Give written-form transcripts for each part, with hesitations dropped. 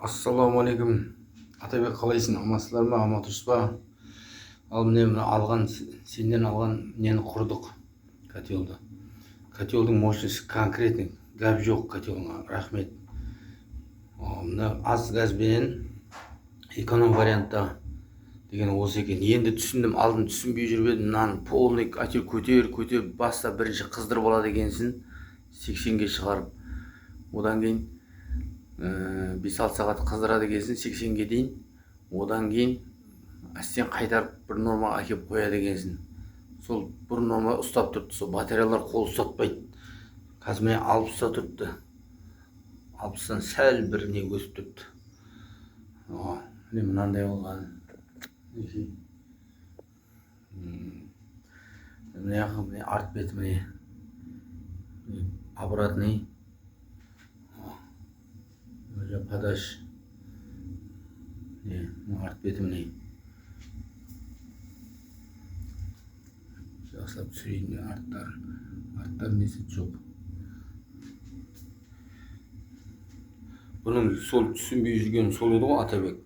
Ассалаумағалейкум. Атабек, қалайсың? Амансыздар ма? Аман тұрсыз ба? Ал міне сенден алған нені құрдық, котелді. Котелдің мощности конкретный, гәп жоқ котелға. Рахмет. Мына аз газбен эконом вариантта деген осы екен. Енді түсіндім, алдын түсінбей жүріп едім. Мынаны полный котел көтер, баста бірінші қыздырып алады екенсің, 80-ге шығарып. Одан кейін 5-6 сағат қыздырады екенсің 80-ге дейін. Одан кейін әстен қайтарып бір нормаға әкеп қояды екенсің. Сол бір норма ұстап тұрды. Сол батареялар қол ұстатпайды. Қазір міне 60-та тұрыпты. 60-тан сәл бір не өсіп тұрыпты. Міне мынандай болған. Міне арт беті міне. Обратный. Подаш. Арт беті міне. Жақсылап түсірейін. Арттар несі жоқ. Бұның сол түсінбей жүрген сол еді ғой, Атабек.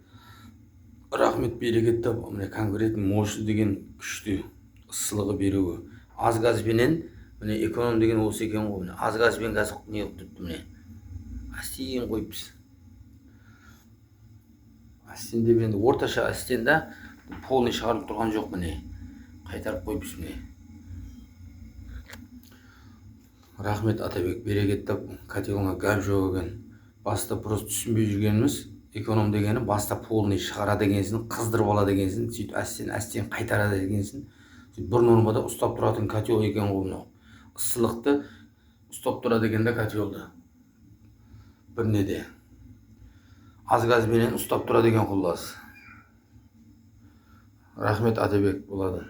Рахмет, берекет тап. Міне конкретный мощный деген күшті ысылығы беруі. Аз газбенен міне эконом деген осы екен ғой. Аз газбен газ не қылып тұрды міне. Астен қойыппыз. Астенде енді орташа астенде полный шығарылып тұрған жоқ міне. Қайтарып қойыппыз міне. Рахмет, Атабек, берекет тап. Котелыңа гәп жоқ екен. Баста просто түсінбей жүргеніміз, эконом дегені баста полный шығарады екенсің, қыздырып алады екенсің, сөйтіп әстен қайтарады екенсің. Бір нормада ұстап тұратын котел екен ғой мынау. Ысылықты ұстап тұрады екен де котелді. Бір неде. Аз газбенен ұстап тұрады екен құллас. Рахмет, Атабек, болады.